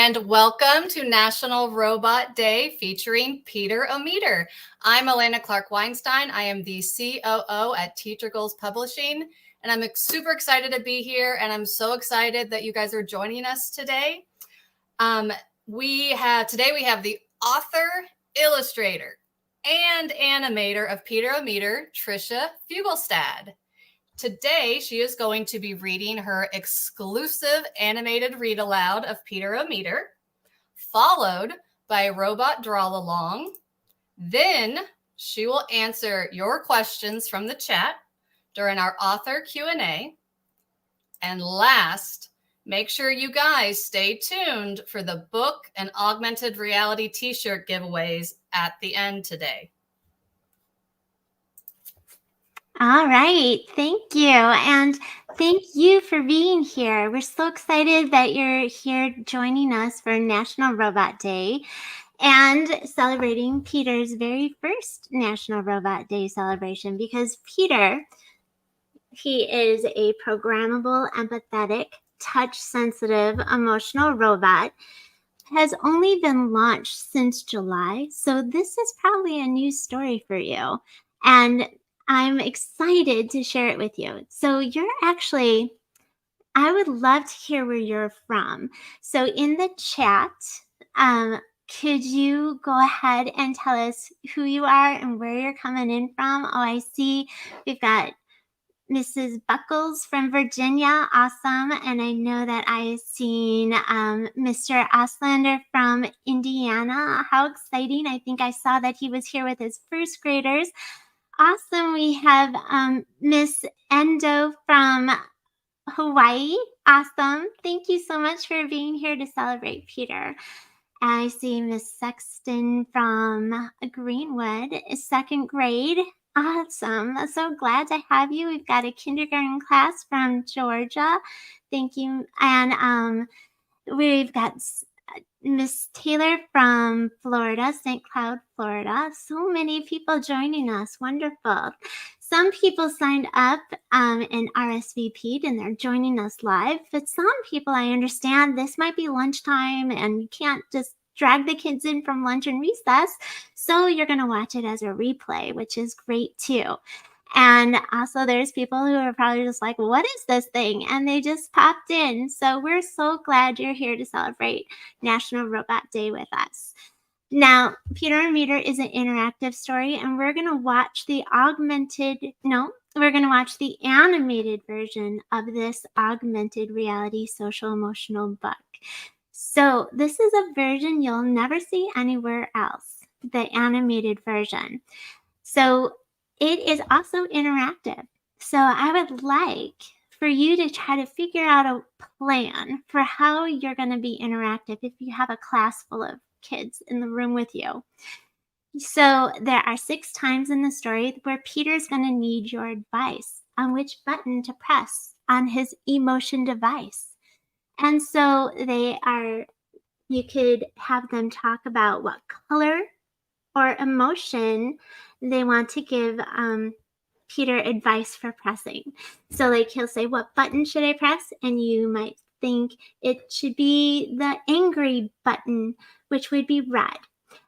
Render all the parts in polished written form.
and welcome to National Robot Day featuring Peter Ometer. I'm Elena Clark-Weinstein. I am the COO at Teacher Goals Publishing, and I'm super excited to be here, and I'm so excited that you guys are joining us today. Today we have the author, illustrator, and animator of Peter Ometer, Tricia Fuglestad. Today, she is going to be reading her exclusive animated read-aloud of Peter Ometer, followed by a robot draw-along. Then she will answer your questions from the chat during our author Q&A. And last, make sure you guys stay tuned for the book and augmented reality t-shirt giveaways at the end today. All right, thank you. And thank you for being here. We're so excited that you're here joining us for National Robot Day and celebrating Peter's very first National Robot Day celebration, because Peter, he is a programmable, empathetic, touch-sensitive, emotional robot, has only been launched since July. So this is probably a new story for you. And I'm excited to share it with you. So you're actually, I would love to hear where you're from. So in the chat, could you go ahead and tell us who you are and where you're coming in from? Oh, I see we've got Mrs. Buckles from Virginia. Awesome. And I know that I've seen Mr. Oslander from Indiana. How exciting. I think I saw that he was here with his first graders. Awesome. We have Miss Endo from Hawaii. Awesome. Thank you so much for being here to celebrate Peter. I see Miss Sexton from Greenwood, second grade. Awesome. I'm so glad to have you. We've got a kindergarten class from Georgia. Thank you. And we've got Miss Taylor from Florida, St. Cloud, Florida. So many people joining us. Wonderful. Some people signed up and RSVP'd and they're joining us live. But some people, I understand, this might be lunchtime and you can't just drag the kids in from lunch and recess. So you're going to watch it as a replay, which is great too. And also there's people who are probably just like, what is this thing? And they just popped in. So we're so glad you're here to celebrate National Robot Day with us. Now, Peter Ometer is an interactive story, and we're going to watch the animated version of this augmented reality social emotional book. So this is a version you'll never see anywhere else, the animated version. So it is also interactive. So I would like for you to try to figure out a plan for how you're going to be interactive if you have a class full of kids in the room with you. So there are 6 times in the story where Peter's going to need your advice on which button to press on his emotion device. And so you could have them talk about what color or emotion they want to give Peter advice for pressing. So like he'll say, what button should I press? And you might think it should be the angry button, which would be red.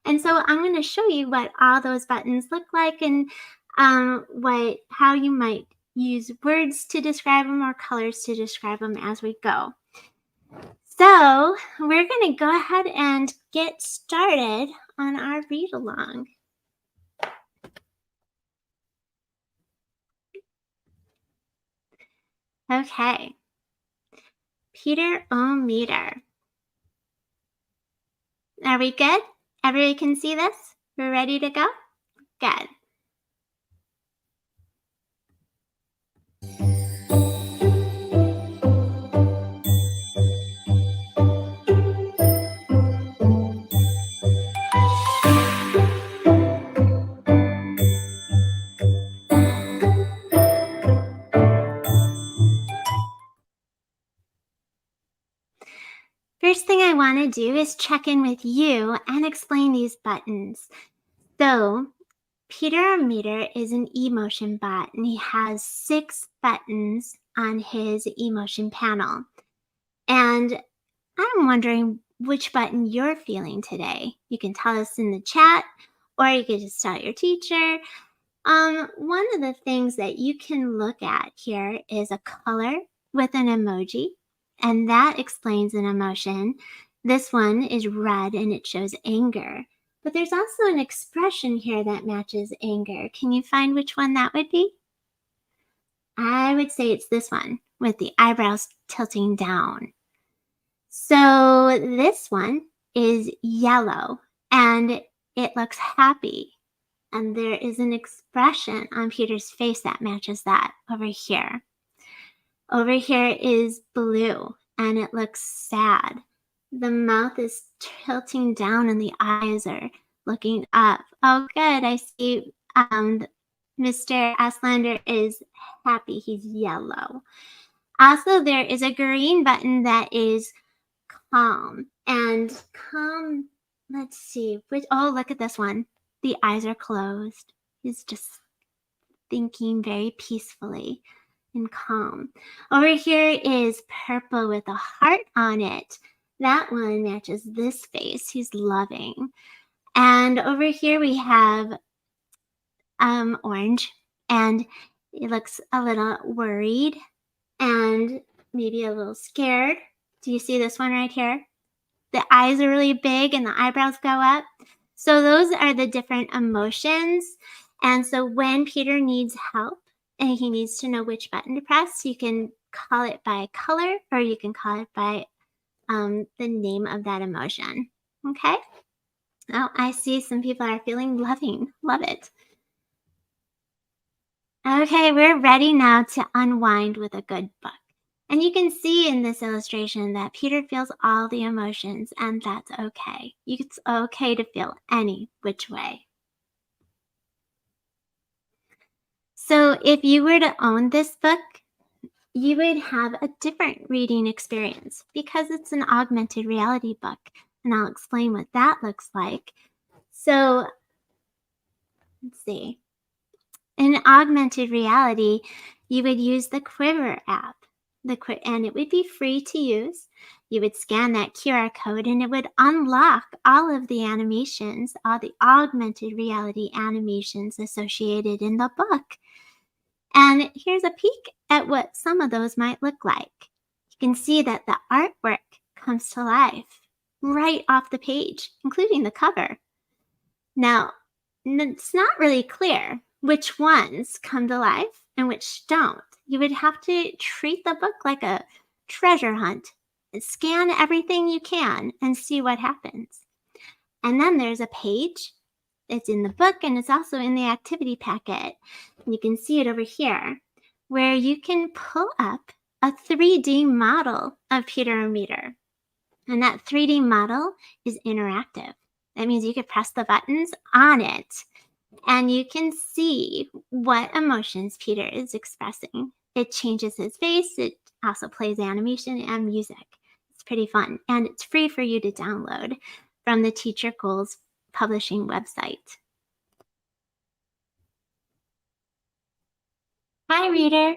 And so I'm going to show you what all those buttons look like and how you might use words to describe them or colors to describe them as we go. So we're going to go ahead and get started on our read along. Okay. Peter Ometer. Are we good? Everybody can see this? We're ready to go? Good. First thing I want to do is check in with you and explain these buttons. So, Peter Ometer is an emotion bot, and he has 6 buttons on his emotion panel. And I'm wondering, which button you're feeling today. You can tell us in the chat, or you can just tell your teacher. One of the things that you can look at here is a color with an emoji, and that explains an emotion. This one is red and it shows anger. But there's also an expression here that matches anger. Can you find which one that would be? I would say it's this one with the eyebrows tilting down. So this one is yellow and it looks happy. And there is an expression on Peter's face that matches that over here. Over here is blue and it looks sad. The mouth is tilting down and the eyes are looking up. Oh, good. I see Mr. Aslander is happy. He's yellow. Also, there is a green button that is calm. And calm, let's see. Oh, look at this one. The eyes are closed. He's just thinking very peacefully and calm. Over here is purple with a heart on it. That one matches this face. He's loving. And over here we have orange, and it looks a little worried and maybe a little scared. Do you see this one right here? The eyes are really big and the eyebrows go up. So those are the different emotions. And so when Peter needs help and he needs to know which button to press, you can call it by color or you can call it by the name of that emotion. Okay? Now I see some people are feeling loving. Love it. Okay, we're ready now to unwind with a good book. And you can see in this illustration that Peter feels all the emotions, and that's okay. It's okay to feel any which way. So if you were to own this book, you would have a different reading experience because it's an augmented reality book, and I'll explain what that looks like. So let's see. In augmented reality, you would use the Quiver app. And it would be free to use. You would scan that QR code and it would unlock all of the animations, all the augmented reality animations associated in the book. And here's a peek at what some of those might look like. You can see that the artwork comes to life right off the page, including the cover. Now, it's not really clear which ones come to life and which don't. You would have to treat the book like a treasure hunt. Scan everything you can and see what happens. And then there's a page. It's in the book and it's also in the activity packet. You can see it over here where you can pull up a 3D model of Peter Meter. And that 3D model is interactive. That means you could press the buttons on it and you can see what emotions Peter is expressing. It changes his face. It also plays animation and music. It's pretty fun. And it's free for you to download from the Teacher Goals publishing website. Hi, reader.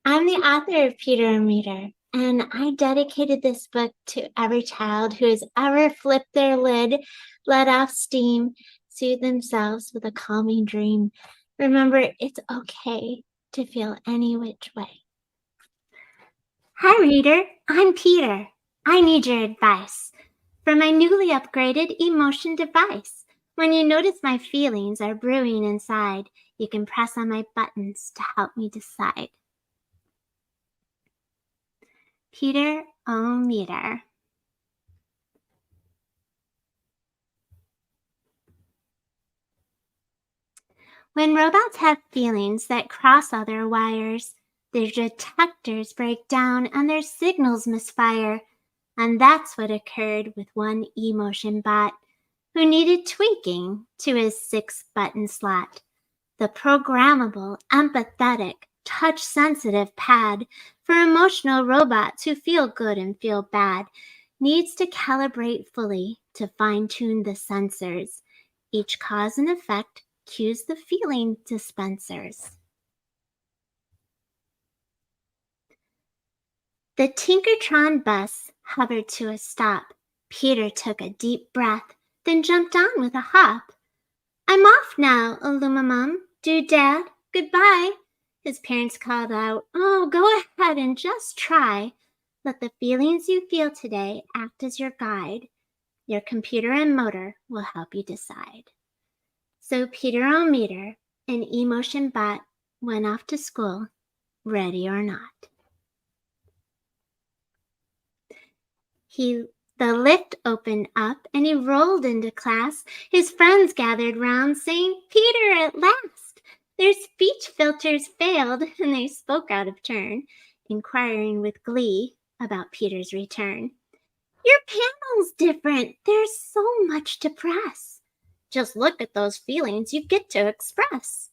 I'm the author of Peter Meter, and I dedicated this book to every child who has ever flipped their lid, let off steam, soothed themselves with a calming dream. Remember, it's okay to feel any which way. Hi, reader. I'm Peter. I need your advice for my newly upgraded emotion device. When you notice my feelings are brewing inside, you can press on my buttons to help me decide. Peter Meter. When robots have feelings that cross other wires, their detectors break down and their signals misfire. And that's what occurred with one emotion bot who needed tweaking to his 6-button slot. The programmable, empathetic, touch-sensitive pad for emotional robots who feel good and feel bad needs to calibrate fully to fine-tune the sensors. Each cause and effect cues the feeling dispensers. The Tinkertron bus hovered to a stop. Peter took a deep breath, then jumped on with a hop. I'm off now, Illumimum. Doodad, goodbye. His parents called out, oh, go ahead and just try. Let the feelings you feel today act as your guide. Your computer and motor will help you decide. So Peter-O-Meter, an emotion bot, went off to school, ready or not. The lift opened up and he rolled into class. His friends gathered round, saying, Peter, at last! Their speech filters failed and they spoke out of turn, inquiring with glee about Peter's return. Your panel's different. There's so much to press. Just look at those feelings you get to express.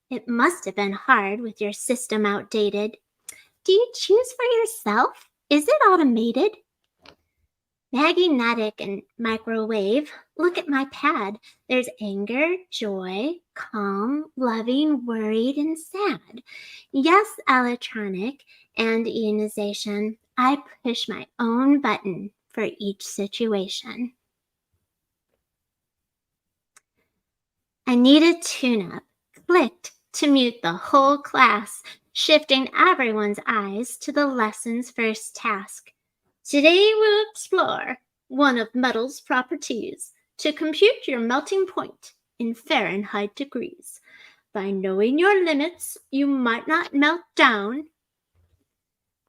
It must have been hard with your system outdated. Do you choose for yourself? Is it automated? Magnetic and microwave, look at my pad. There's anger, joy, calm, loving, worried, and sad. Yes, electronic and ionization. I push my own button for each situation. I need a tune-up. Clicked to mute the whole class, shifting everyone's eyes to the lesson's first task. Today we'll explore one of metal's properties to compute your melting point in Fahrenheit degrees. By knowing your limits, you might not melt down.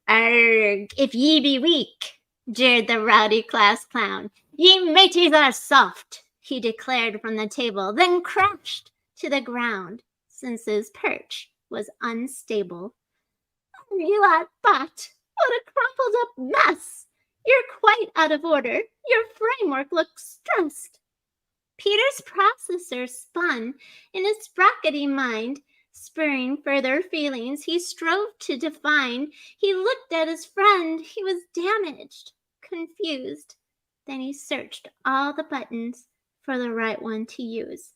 Arg, if ye be weak, jeered the rowdy class clown. Ye mateys are soft, he declared from the table, then crashed to the ground, since his perch was unstable. You are but what a crumpled up mess! You're quite out of order. Your framework looks stressed. Peter's processor spun in his sprockety mind, spurring further feelings he strove to define. He looked at his friend. He was damaged, confused. Then he searched all the buttons for the right one to use.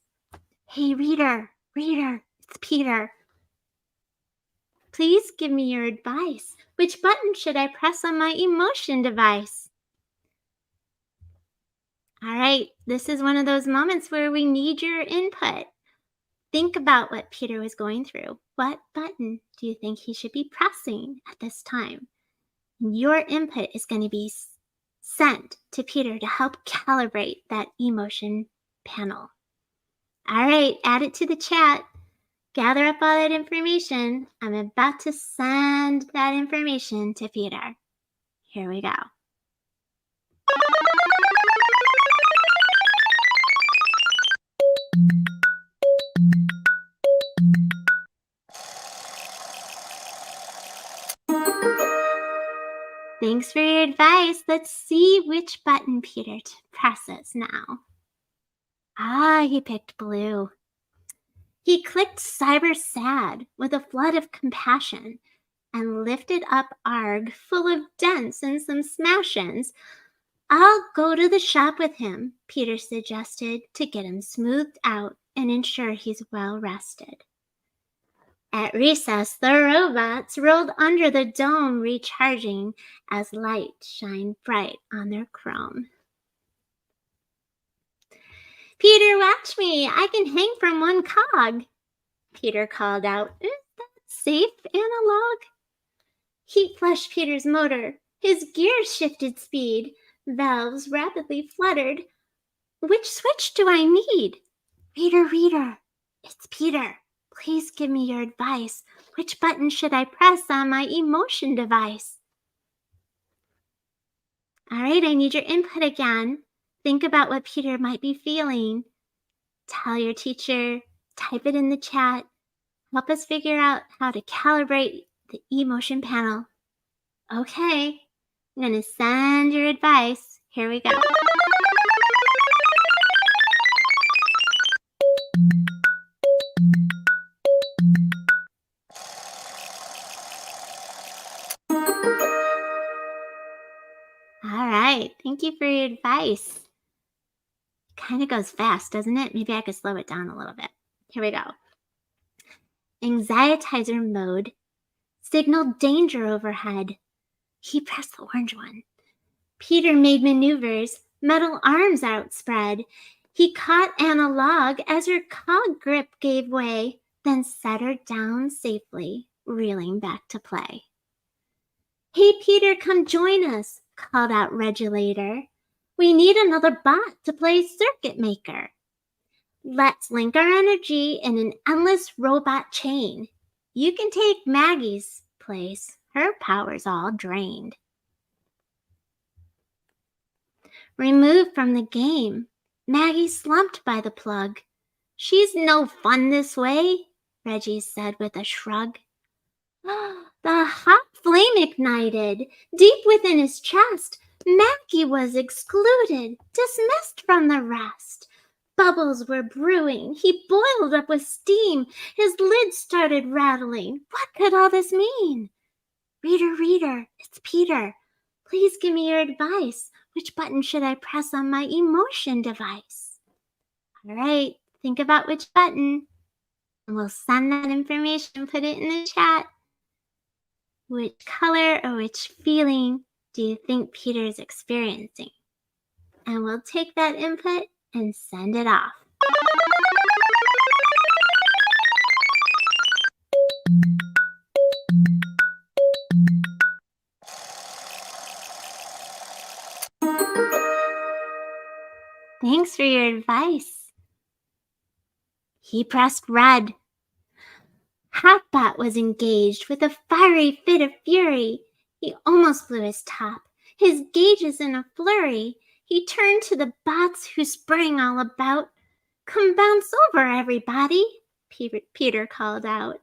Hey, reader, it's Peter. Please give me your advice. Which button should I press on my emotion device? All right, this is one of those moments where we need your input. Think about what Peter was going through. What button do you think he should be pressing at this time? Your input is going to be sent to Peter to help calibrate that emotion panel. All right, add it to the chat. Gather up all that information. I'm about to send that information to Peter. Here we go. Thanks for your advice. Let's see which button Peter presses now. He picked blue. He clicked Cyber Sad with a flood of compassion and lifted up Arg full of dents and some smash-ins. I'll go to the shop with him, Peter suggested, to get him smoothed out and ensure he's well rested. At recess, the robots rolled under the dome, recharging as light shined bright on their chrome. Peter, watch me. I can hang from one cog, Peter called out. Is that safe, Analog? Heat flushed Peter's motor. His gears shifted speed. Valves rapidly fluttered. Which switch do I need? Reader, it's Peter. Please give me your advice. Which button should I press on my emotion device? All right, I need your input again. Think about what Peter might be feeling. Tell your teacher, type it in the chat. Help us figure out how to calibrate the emotion panel. Okay, I'm going to send your advice. Here we go. All right, thank you for your advice. Kind of goes fast, doesn't it? Maybe I could slow it down a little bit. Here we go. Anxietizer mode. Signaled danger overhead. He pressed the orange one. Peter made maneuvers, metal arms outspread. He caught Analog as her cog grip gave way, then set her down safely, reeling back to play. "Hey, Peter, come join us," called out Regulator. "We need another bot to play Circuit Maker. Let's link our energy in an endless robot chain. You can take Maggie's place. Her power's all drained." Removed from the game, Maggie slumped by the plug. "She's no fun this way," Reggie said with a shrug. The hot flame ignited. Deep within his chest, Maggie was excluded, dismissed from the rest. Bubbles were brewing. He boiled up with steam. His lids started rattling. What could all this mean? "Reader, reader, it's Peter. Please give me your advice. Which button should I press on my emotion device?" All right, think about which button, and we'll send that information, put it in the chat. Which color or which feeling do you think Peter is experiencing? And we'll take that input and send it off. Thanks for your advice. He pressed red. Hotbot was engaged with a fiery fit of fury. He almost blew his top, his gauges in a flurry. He turned to the bots who sprang all about. "Come bounce over, everybody," Peter called out.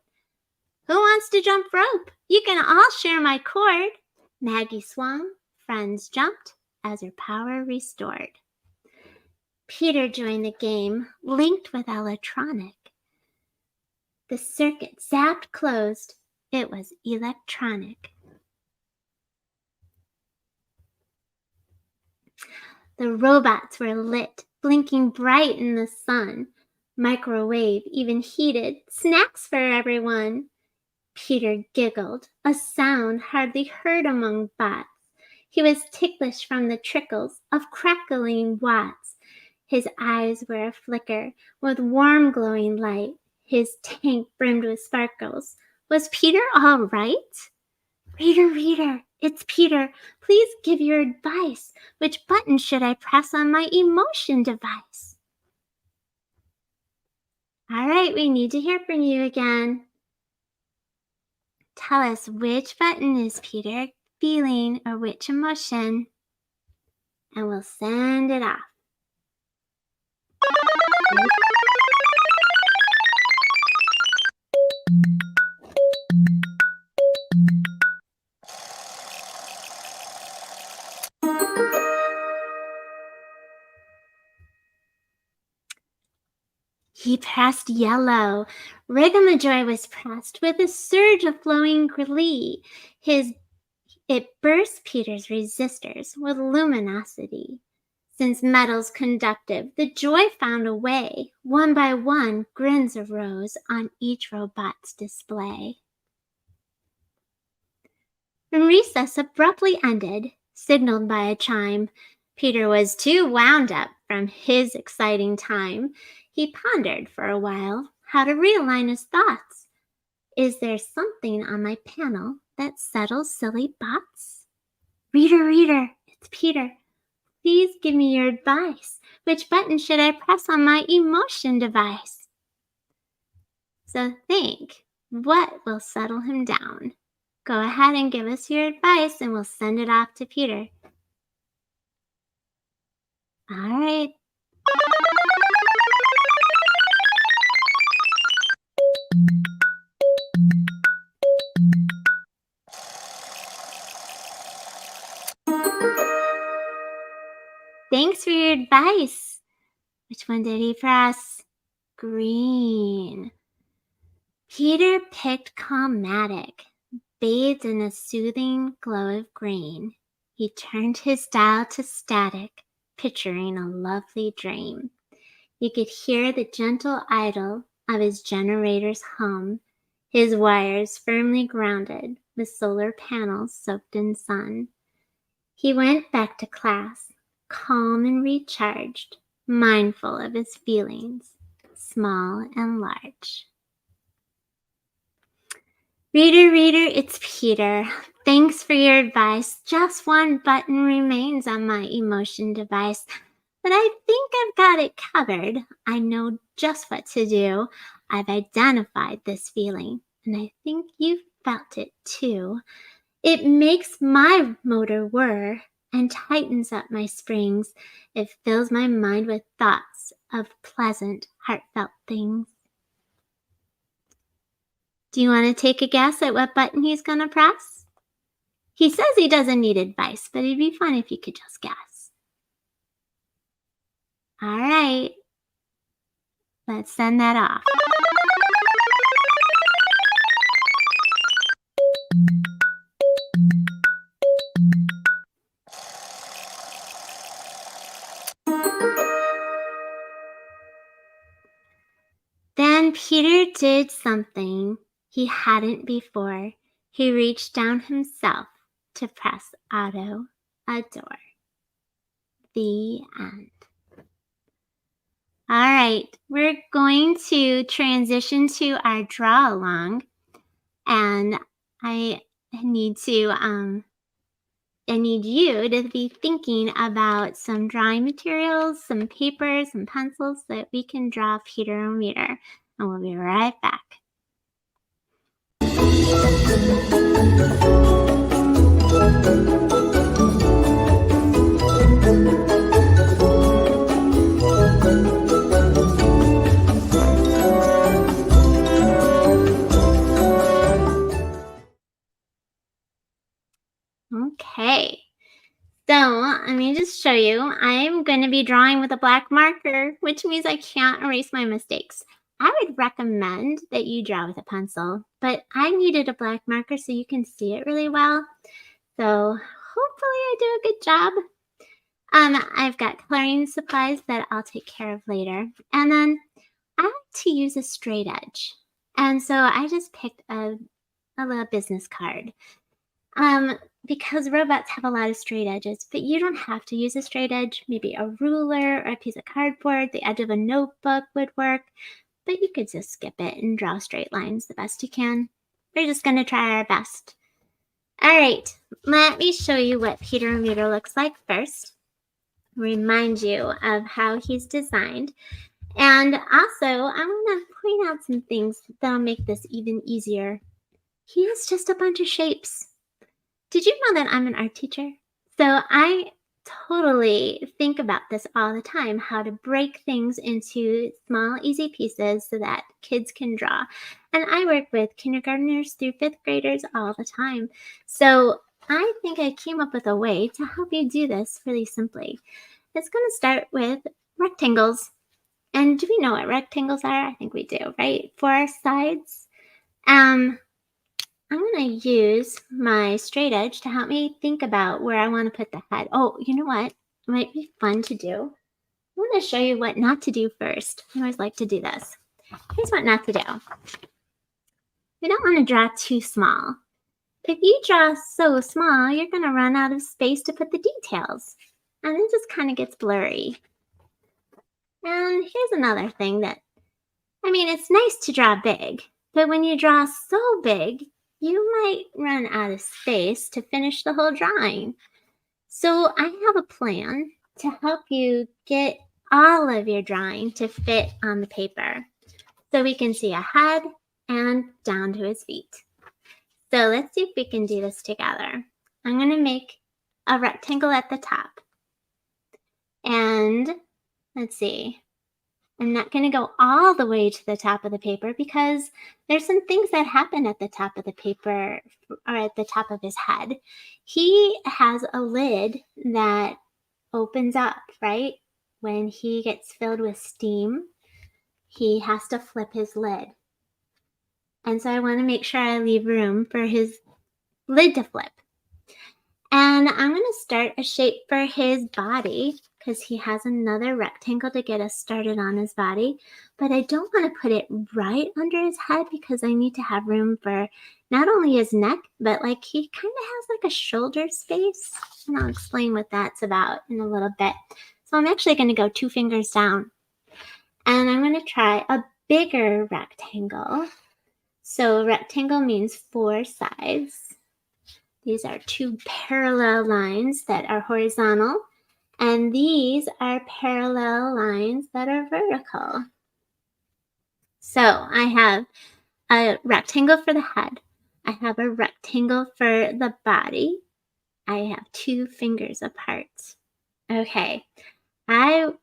"Who wants to jump rope? You can all share my cord." Maggie swung, friends jumped as her power restored. Peter joined the game, linked with electronic. The circuit zapped closed. It was electronic. The robots were lit, blinking bright in the sun. Microwave even heated, snacks for everyone. Peter giggled, a sound hardly heard among bots. He was ticklish from the trickles of crackling watts. His eyes were aflicker with warm glowing light. His tank brimmed with sparkles. Was Peter all right? "Reader, reader, it's Peter. Please give your advice. Which button should I press on my emotion device?" All right, we need to hear from you again. Tell us which button is Peter feeling or which emotion, and we'll send it off. He pressed yellow. Rigamajoy was pressed with a surge of flowing glee. It burst Peter's resistors with luminosity. Since metal's conductive, the joy found a way. One by one, grins arose on each robot's display. The recess abruptly ended, signaled by a chime. Peter was too wound up from his exciting time. He pondered for a while how to realign his thoughts. Is there something on my panel that settles silly bots? "Reader, reader, it's Peter. Please give me your advice. Which button should I press on my emotion device?" So think, what will settle him down? Go ahead and give us your advice and we'll send it off to Peter. All right. Thanks for your advice. Which one did he press? Green. Peter picked Calmatic, bathed in a soothing glow of green. He turned his dial to static, picturing a lovely dream. You could hear the gentle idle of his generator's hum, his wires firmly grounded with solar panels soaked in sun. He went back to class, calm and recharged, mindful of his feelings, small and large. Reader, reader, it's Peter. Thanks for your advice. Just one button remains on my emotion device, but I think I've got it covered. I know just what to do. I've identified this feeling, and I think you've felt it too. It makes my motor whir and tightens up my springs. It fills my mind with thoughts of pleasant, heartfelt things. Do you want to take a guess at what button he's going to press? He says he doesn't need advice, but it'd be fun if you could just guess. All right, let's send that off. Then Peter did something he hadn't before. He reached down himself to press auto adore. The end. All right, we're going to transition to our draw along, and I need you to be thinking about some drawing materials, some paper, some pencils so that we can draw Peter Ometer. And we'll be right back. Okay, so let me just show you. I'm going to be drawing with a black marker, which means I can't erase my mistakes. I would recommend that you draw with a pencil, but I needed a black marker so you can see it really well. So hopefully I do a good job. I've got coloring supplies that I'll take care of later. And then I like to use a straight edge. And so I just picked a little business card. Because robots have a lot of straight edges, but you don't have to use a straight edge. Maybe a ruler or a piece of cardboard, the edge of a notebook would work, but you could just skip it and draw straight lines the best you can. We're just going to try our best. All right, let me show you what Peter Ometer looks like first. Remind you of how he's designed. And also, I'm going to point out some things that'll make this even easier. He is just a bunch of shapes. Did you know that I'm an art teacher? So I totally think about this all the time, how to break things into small, easy pieces so that kids can draw. And I work with kindergartners through fifth graders all the time. So I think I came up with a way to help you do this really simply. It's going to start with rectangles. And do we know what rectangles are? I think we do, right? 4 sides. I'm going to use my straight edge to help me think about where I want to put the head. Oh, you know what? It might be fun to do. I'm going to show you what not to do first. I always like to do this. Here's what not to do. We don't want to draw too small. If you draw so small, you're going to run out of space to put the details. And it just kind of gets blurry. And here's another thing that, it's nice to draw big. But when you draw so big, you might run out of space to finish the whole drawing. So I have a plan to help you get all of your drawing to fit on the paper so we can see a head and down to his feet. So let's see if we can do this together. I'm going to make a rectangle at the top. And let's see. I'm not going to go all the way to the top of the paper because there's some things that happen at the top of the paper or at the top of his head. He has a lid that opens up, right? When he gets filled with steam, he has to flip his lid. And so I want to make sure I leave room for his lid to flip. And I'm going to start a shape for his body because he has another rectangle to get us started on his body, but I don't want to put it right under his head because I need to have room for not only his neck, but like he kind of has like a shoulder space, and I'll explain what that's about in a little bit. So I'm actually going to go 2 fingers down, and I'm going to try a bigger rectangle. So rectangle means 4 sides. These are 2 parallel lines that are horizontal, and these are parallel lines that are vertical. So I have a rectangle for the head. I have a rectangle for the body. I have 2 fingers apart. Okay, this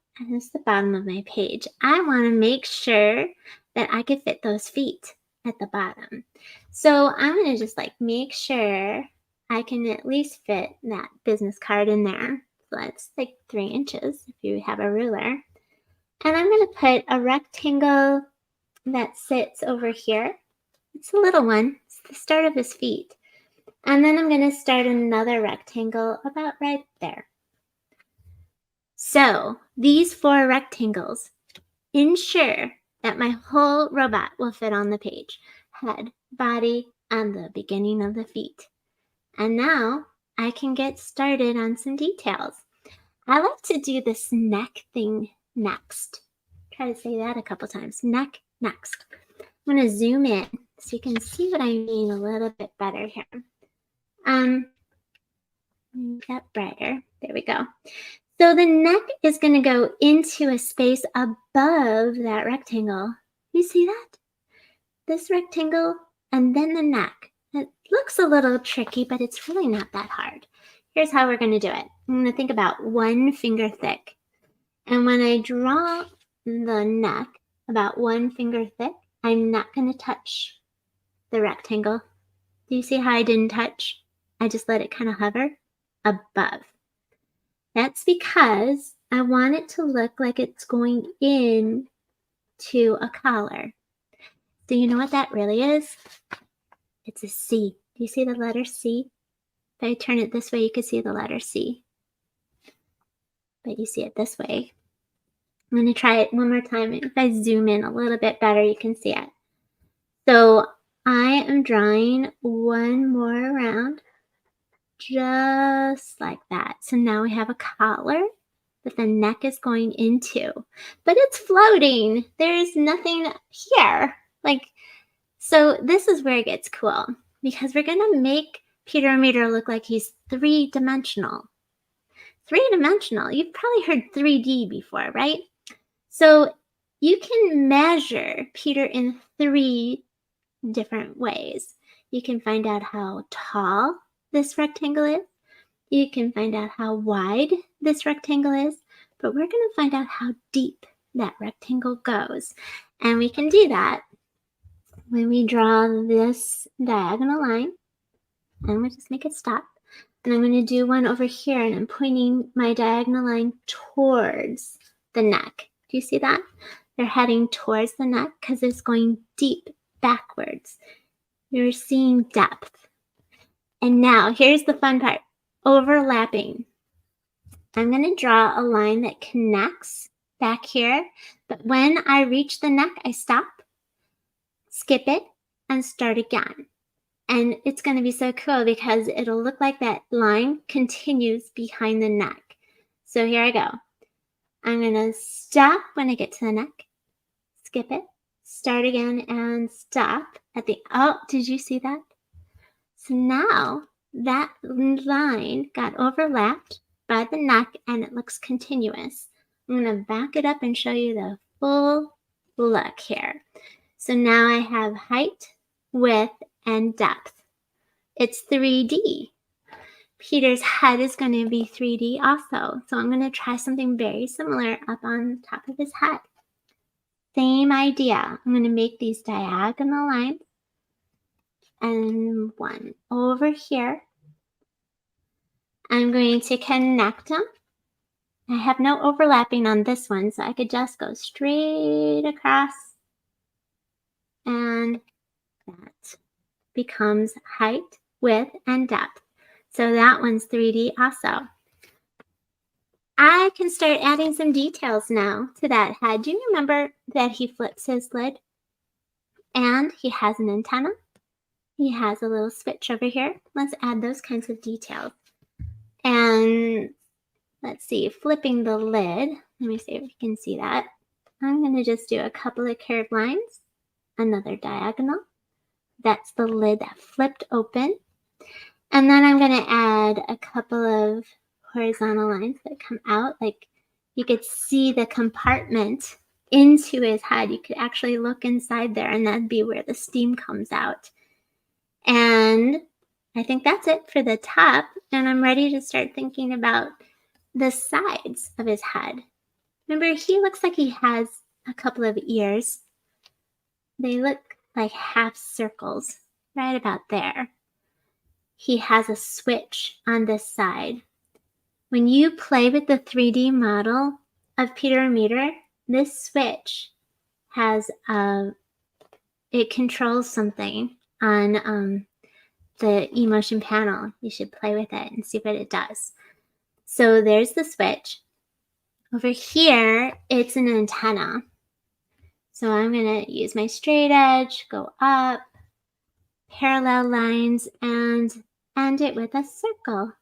is the bottom of my page. I want to make sure that I can fit those feet at the bottom. So I'm going to just like make sure I can at least fit that business card in there. So that's like 3 inches if you have a ruler. And I'm going to put a rectangle that sits over here. It's a little one. It's the start of his feet. And then I'm going to start another rectangle about right there. So these 4 rectangles ensure that my whole robot will fit on the page. Head, body, and the beginning of the feet. And now I can get started on some details. I like to do this neck thing next. Try to say that a couple times. Neck next. I'm going to zoom in so you can see what I mean a little bit better here. Make that brighter. There we go. So the neck is going to go into a space above that rectangle. You see that? This rectangle and then the neck. It looks a little tricky, but it's really not that hard. Here's how we're going to do it. I'm going to think about 1 finger thick. And when I draw the neck about 1 finger thick, I'm not going to touch the rectangle. Do you see how I didn't touch? I just let it kind of hover above. That's because I want it to look like it's going in to a collar. Do you know what that really is? It's a C. Do you see the letter C? If I turn it this way, you can see the letter C. But you see it this way. I'm going to try it one more time. If I zoom in a little bit better, you can see it. So I am drawing 1 more around, just like that. So now we have a collar that the neck is going into, but it's floating. There's nothing here. So this is where it gets cool, because we're going to make Peter Ometer look like he's 3-dimensional. 3-dimensional. You've probably heard 3D before, right? So you can measure Peter in 3 different ways. You can find out how tall this rectangle is. You can find out how wide this rectangle is, but we're going to find out how deep that rectangle goes. And we can do that when we draw this diagonal line. And we'll just make it stop. And I'm going to do one over here, and I'm pointing my diagonal line towards the neck. Do you see that? They're heading towards the neck because it's going deep backwards. You're seeing depth. And now here's the fun part. Overlapping. I'm going to draw a line that connects back here, but when I reach the neck, I stop, skip it, and start again. And it's going to be so cool because it'll look like that line continues behind the neck. So here I go. I'm going to stop when I get to the neck, skip it, start again, and stop at the, oh, did you see that? So now that line got overlapped by the neck and it looks continuous. I'm going to back it up and show you the full look here. So now I have height, width, and depth. It's 3D. Peter's head is going to be 3D also. So I'm going to try something very similar up on top of his head. Same idea. I'm going to make these diagonal lines. And one over here. I'm going to connect them. I have no overlapping on this one, so I could just go straight across. And that becomes height, width, and depth. So that one's 3D also. I can start adding some details now to that head. Do you remember that he flips his lid? And he has an antenna. He has a little switch over here. Let's add those kinds of details. And let's see, flipping the lid. Let me see if you can see that. I'm going to just do a couple of curved lines, another diagonal. That's the lid that flipped open. And then I'm going to add a couple of horizontal lines that come out. Like you could see the compartment into his head. You could actually look inside there, and that'd be where the steam comes out. And I think that's it for the top. And I'm ready to start thinking about the sides of his head. Remember, he looks like he has a couple of ears. They look like half circles right about there. He has a switch on this side. When you play with the 3D model of Peter Ometer, this switch has it controls something on the emotion panel. You should play with it and see what it does. So there's the switch. Over here, it's an antenna. So I'm going to use my straight edge, go up, parallel lines, and end it with a circle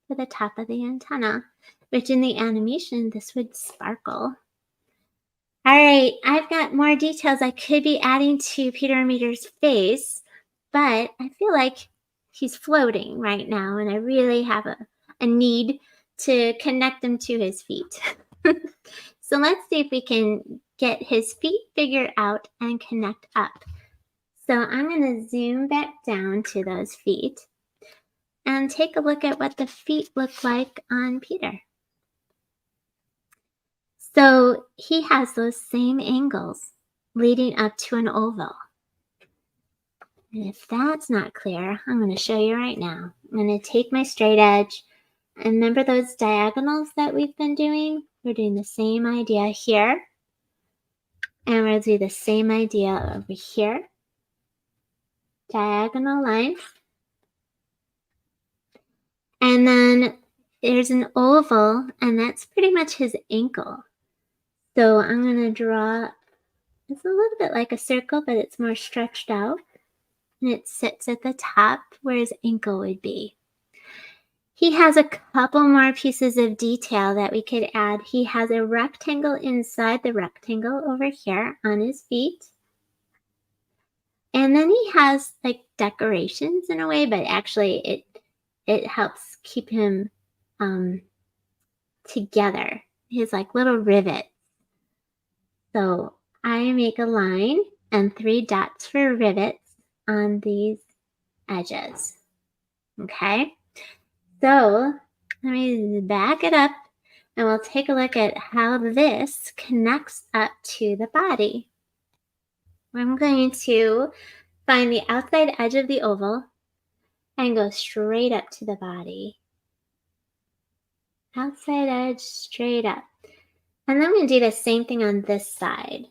for the top of the antenna, which in the animation, this would sparkle. All right, I've got more details I could be adding to Peter Ometer's face, but I feel like he's floating right now, and I really have a need to connect him to his feet. So let's see if we can get his feet figured out and connect up. So I'm going to zoom back down to those feet and take a look at what the feet look like on Peter. So he has those same angles leading up to an oval. And if that's not clear, I'm going to show you right now. I'm going to take my straight edge, and remember those diagonals that we've been doing? We're doing the same idea here, and we'll do the same idea over here. Diagonal lines. And then there's an oval, and that's pretty much his ankle. So I'm going to draw, it's a little bit like a circle, but it's more stretched out. And it sits at the top where his ankle would be. He has a couple more pieces of detail that we could add. He has a rectangle inside the rectangle over here on his feet. And then he has like decorations in a way, but actually it helps keep him together. He has like little rivets. So I make a line and 3 dots for rivets on these edges. Okay, so let me back it up, and we'll take a look at how this connects up to the body. I'm going to find the outside edge of the oval and go straight up to the body. Outside edge, straight up. And then I'm going to do the same thing on this side.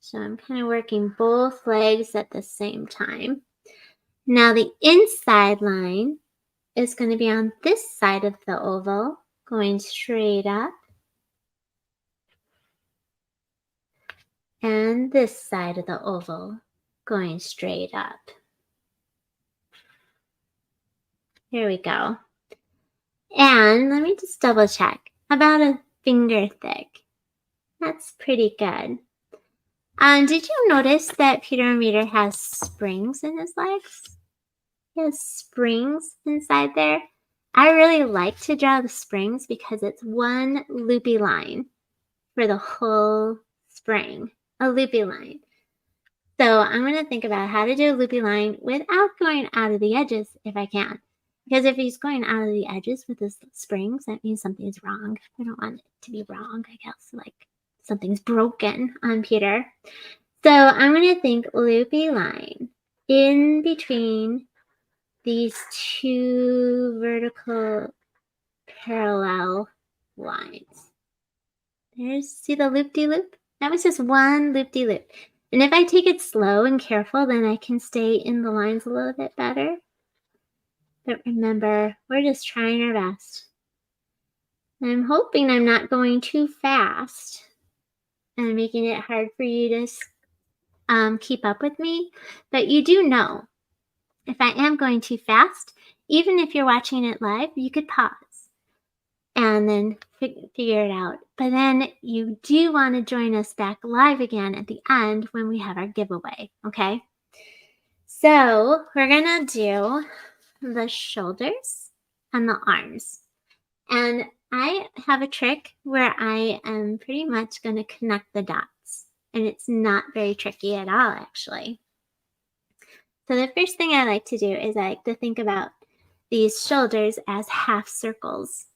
So I'm kind of working both legs at the same time. Now the inside line is going to be on this side of the oval, going straight up. And this side of the oval, going straight up. Here we go. And let me just double check. About a finger thick. That's pretty good. Did you notice that Peter Ometer has springs in his legs? He has springs inside there. I really like to draw the springs because it's one loopy line for the whole spring. A loopy line. So I'm going to think about how to do a loopy line without going out of the edges if I can. Because if he's going out of the edges with his springs, that means something's wrong. I don't want it to be wrong, I guess. Like something's broken on Peter. So I'm going to think loopy line in between these 2 vertical parallel lines. See the loop-de-loop? That was just one loop-de-loop. And if I take it slow and careful, then I can stay in the lines a little bit better. But remember, we're just trying our best. I'm hoping I'm not going too fast and making it hard for you to keep up with me. But you do know, if I am going too fast, even if you're watching it live, you could pause and then figure it out. But then you do want to join us back live again at the end when we have our giveaway, okay? So we're gonna do the shoulders and the arms. And I have a trick where I am pretty much gonna connect the dots. And it's not very tricky at all, actually. So the first thing I like to do is I like to think about these shoulders as half circles.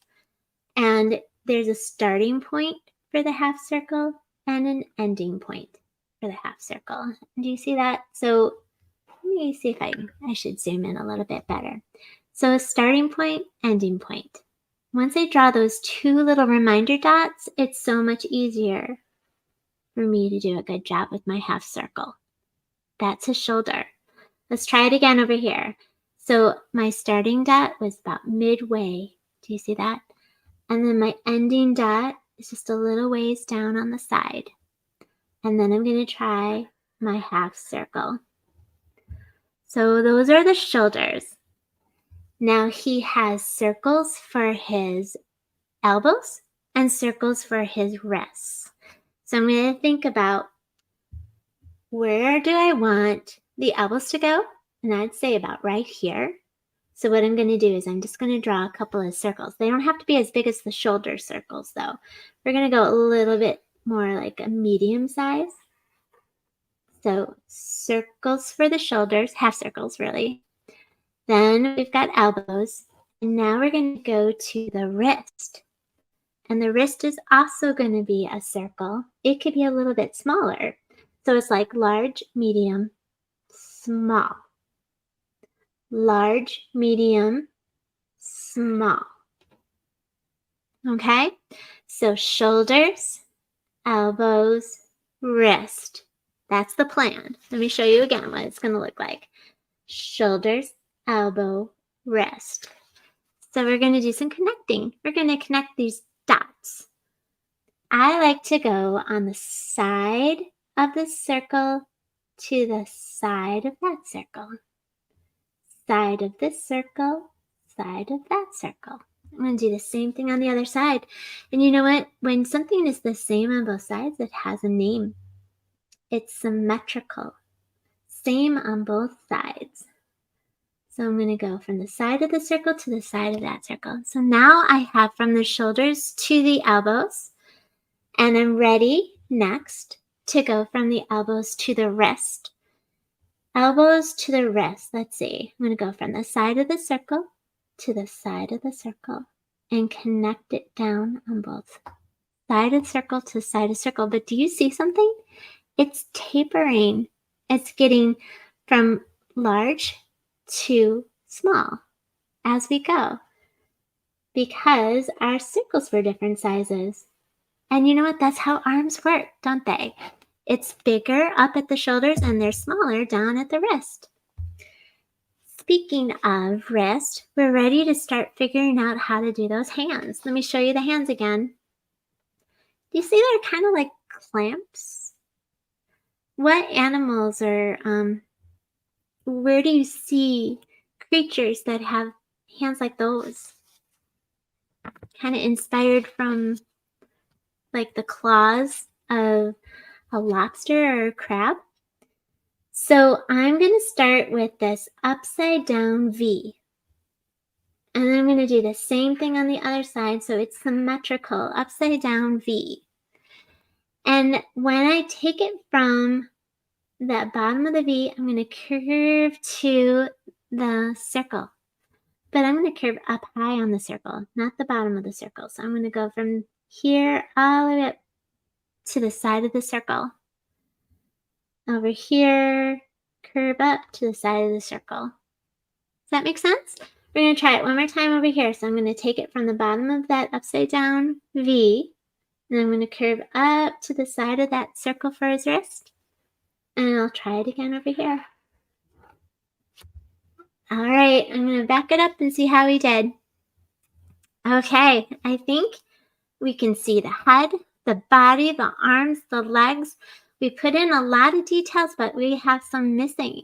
And there's a starting point for the half circle and an ending point for the half circle. Do you see that? So let me see if I should zoom in a little bit better. So a starting point, ending point. Once I draw those two little reminder dots, it's so much easier for me to do a good job with my half circle. That's a shoulder. Let's try it again over here. So my starting dot was about midway. Do you see that? And then my ending dot is just a little ways down on the side. And then I'm going to try my half circle. So those are the shoulders. Now he has circles for his elbows and circles for his wrists. So I'm going to think about, where do I want the elbows to go? And I'd say about right here. So what I'm going to do is I'm just going to draw a couple of circles. They don't have to be as big as the shoulder circles though. We're going to go a little bit more like a medium size. So circles for the shoulders, half circles really. Then we've got elbows. And now we're going to go to the wrist. And the wrist is also going to be a circle. It could be a little bit smaller. So it's like large, medium, small. Large, medium, small. Okay? So shoulders, elbows, wrist. That's the plan. Let me show you again what it's going to look like. Shoulders, elbow, wrist. So we're going to do some connecting. We're going to connect these dots. I like to go on the side of the circle to the side of that circle. Side of this circle, side of that circle. I'm going to do the same thing on the other side. And you know what? When something is the same on both sides, it has a name. It's symmetrical. Same on both sides. So I'm going to go from the side of the circle to the side of that circle. So now I have from the shoulders to the elbows. And I'm ready next to go from the elbows to the wrist. Elbows to the wrist. Let's see. I'm going to go from the side of the circle to the side of the circle and connect it down on both side of circle to side of circle. But do you see something? It's tapering. It's getting from large to small as we go because our circles were different sizes. And you know what? That's how arms work, don't they? It's bigger up at the shoulders and they're smaller down at the wrist. Speaking of wrist, we're ready to start figuring out how to do those hands. Let me show you the hands again. Do you see they're kind of like clamps? What animals are, where do you see creatures that have hands like those? Kind of inspired from like the claws of a lobster or a crab. So I'm going to start with this upside down V. And I'm going to do the same thing on the other side so it's symmetrical, upside down V. And when I take it from that bottom of the V, I'm going to curve to the circle. But I'm going to curve up high on the circle, not the bottom of the circle. So I'm going to go from here all the way up to the side of the circle. Over here, curve up to the side of the circle. Does that make sense? We're going to try it one more time over here. So I'm going to take it from the bottom of that upside down V, and I'm going to curve up to the side of that circle for his wrist. And I'll try it again over here. All right, I'm going to back it up and see how we did. Okay, I think We can see the head, the body, the arms, the legs. We put in a lot of details, but we have some missing.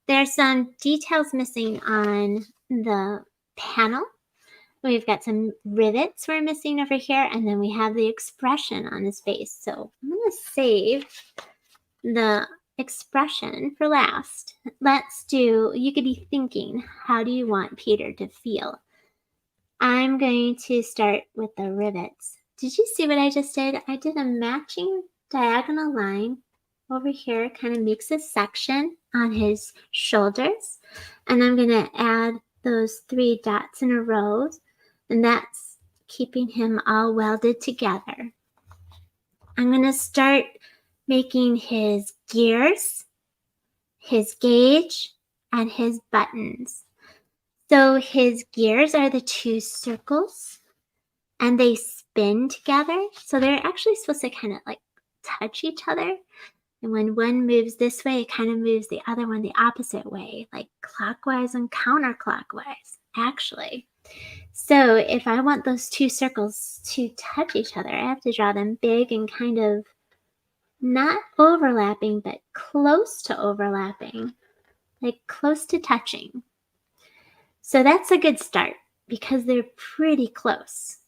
There's some details missing on the panel. We've got some rivets we're missing over here, and then we have the expression on his face. So I'm going to save the expression for last. You could be thinking, how do you want Peter to feel? I'm going to start with the rivets. Did you see what I just did? I did a matching diagonal line over here, kind of makes a section on his shoulders. And I'm going to add those 3 dots in a row, and that's keeping him all welded together. I'm going to start making his gears, his gauge, and his buttons. So his gears are the 2 circles, and they spin together. So they're actually supposed to kind of like touch each other. And when one moves this way, it kind of moves the other one the opposite way, like clockwise and counterclockwise, actually. So if I want those 2 circles to touch each other, I have to draw them big and kind of not overlapping, but close to overlapping, like close to touching. So that's a good start because they're pretty close.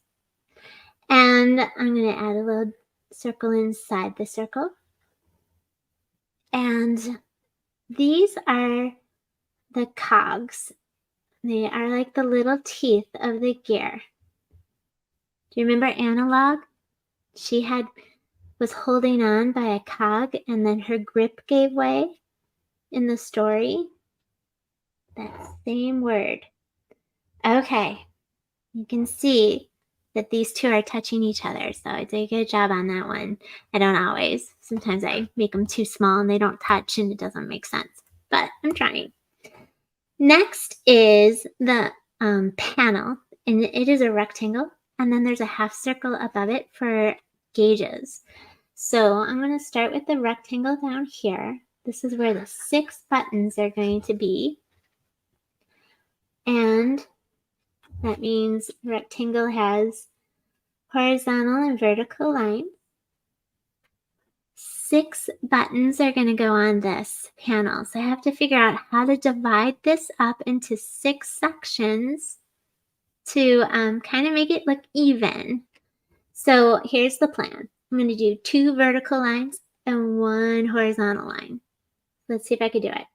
And I'm going to add a little circle inside the circle. And these are the cogs. They are like the little teeth of the gear. Do you remember Analog? She was holding on by a cog, and then her grip gave way in the story. That same word. Okay, you can see that these 2 are touching each other, so I did a good job on that one. I don't always. Sometimes I make them too small and they don't touch and it doesn't make sense, but I'm trying. Next is the panel, and it is a rectangle, and then there's a half circle above it for gauges. So I'm going to start with the rectangle down here. This is where the 6 buttons are going to be. And that means rectangle has horizontal and vertical lines. 6 buttons are going to go on this panel. So I have to figure out how to divide this up into 6 sections to kind of make it look even. So here's the plan. I'm going to do 2 vertical lines and 1 horizontal line. Let's see if I can do it.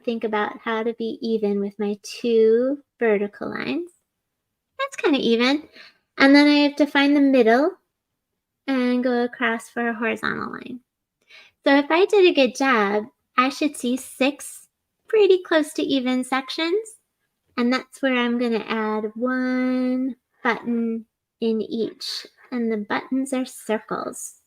Think about how to be even with my 2 vertical lines. That's kind of even. And then I have to find the middle and go across for a horizontal line. So if I did a good job, I should see 6 pretty close to even sections. And that's where I'm going to add 1 button in each. And the buttons are circles.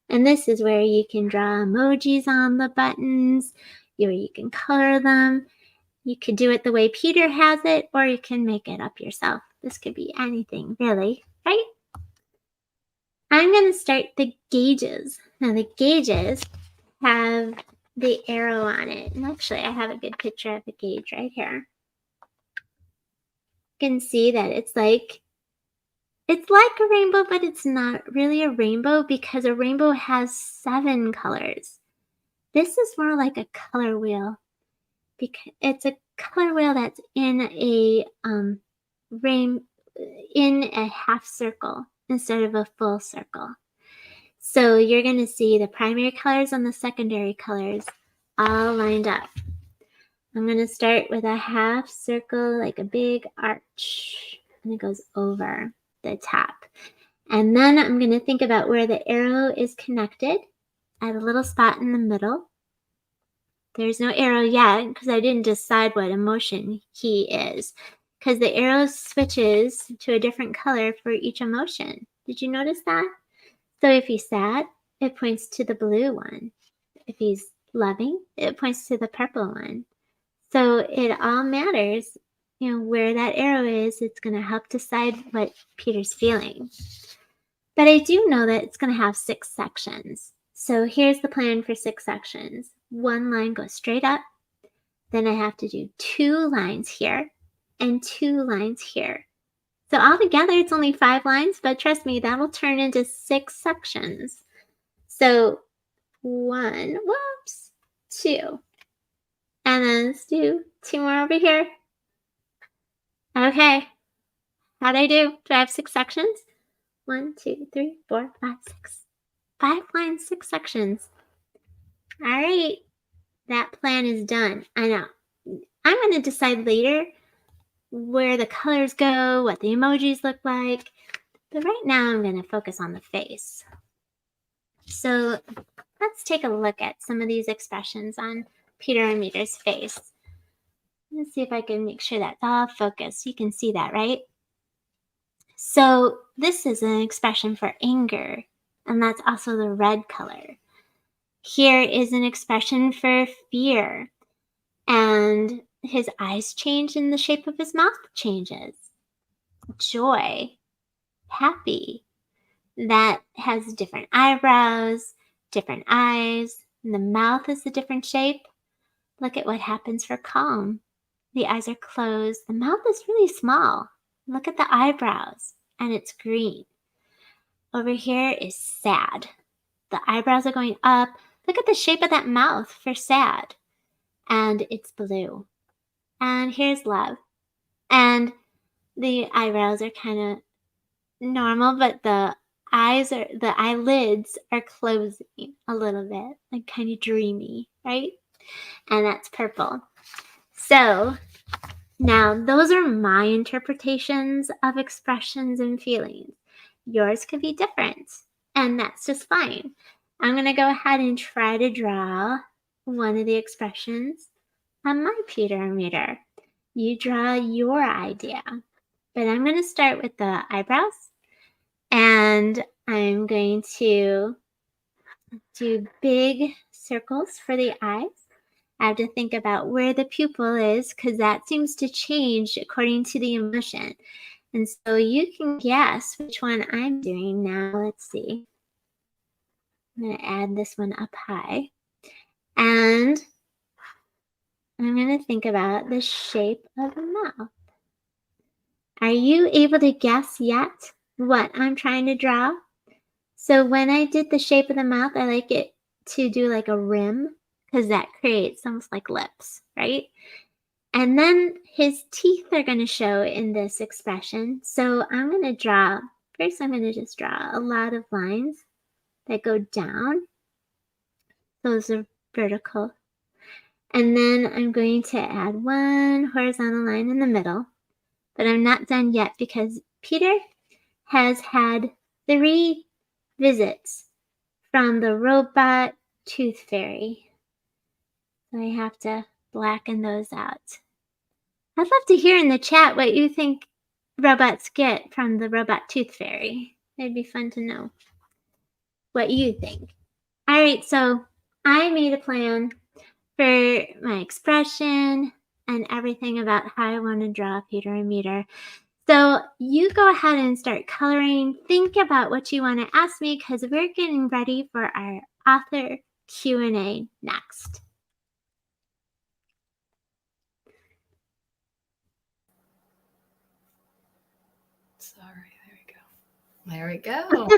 And this is where you can draw emojis on the buttons, or you can color them. You could do it the way Peter has it, or you can make it up yourself. This could be anything, really, right? I'm going to start the gauges. Now, the gauges have the arrow on it. And actually, I have a good picture of the gauge right here. You can see that it's like a rainbow, but it's not really a rainbow because a rainbow has 7 colors. This is more like a color wheel because it's a color wheel that's in a half circle instead of a full circle. So you're going to see the primary colors and the secondary colors all lined up. I'm going to start with a half circle, like a big arch, and it goes over the top. And then I'm going to think about where the arrow is connected at a little spot in the middle. There's no arrow yet because I didn't decide what emotion he is, because the arrow switches to a different color for each emotion. Did you notice that? So if he's sad, it points to the blue one. If he's loving, it points to the purple one. So it all matters, where that arrow is. It's going to help decide what Peter's feeling. But I do know that it's going to have 6 sections. So here's the plan for 6 sections. 1 line goes straight up. Then I have to do 2 lines here and 2 lines here. So altogether, it's only 5 lines, but trust me, that will turn into 6 sections. So 1, whoops, 2. And then let's do 2 more over here. Okay. How'd I do? Do I have 6 sections? 1, 2, 3, 4, 5, 6. 5 lines, 6 sections. All right. That plan is done. I know. I'm going to decide later where the colors go, what the emojis look like. But right now, I'm going to focus on the face. So let's take a look at some of these expressions on Peter and Meter's face. Let's see if I can make sure that's all focused. You can see that, right? So this is an expression for anger, and that's also the red color. Here is an expression for fear, and his eyes change and the shape of his mouth changes. Joy, happy, that has different eyebrows, different eyes, and the mouth is a different shape. Look at what happens for calm. The eyes are closed. The mouth is really small. Look at the eyebrows, and it's green. Over here is sad. The eyebrows are going up. Look at the shape of that mouth for sad, and it's blue. And here's love. And the eyebrows are kind of normal, but the eyelids are closing a little bit, like kind of dreamy, right? And that's purple. So now those are my interpretations of expressions and feelings. Yours could be different, and that's just fine. I'm going to go ahead and try to draw one of the expressions on my Peter meter. You draw your idea, but I'm going to start with the eyebrows, and I'm going to do big circles for the eyes. I have to think about where the pupil is because that seems to change according to the emotion. And so you can guess which one I'm doing now. Let's see. I'm going to add this one up high. And I'm going to think about the shape of the mouth. Are you able to guess yet what I'm trying to draw? So when I did the shape of the mouth, I like it to do like a rim because that creates almost like lips, right? And then his teeth are going to show in this expression. So I'm going to draw, first I'm going to just draw a lot of lines that go down. Those are vertical. And then I'm going to add one horizontal line in the middle. But I'm not done yet because Peter has had 3 visits from the robot tooth fairy. So I have to blacken those out. I'd love to hear in the chat what you think robots get from the robot tooth fairy. It'd be fun to know what you think. All right, so I made a plan for my expression and everything about how I want to draw Peter and Meter. So you go ahead and start coloring. Think about what you want to ask me because we're getting ready for our author Q&A next. Sorry, there we go.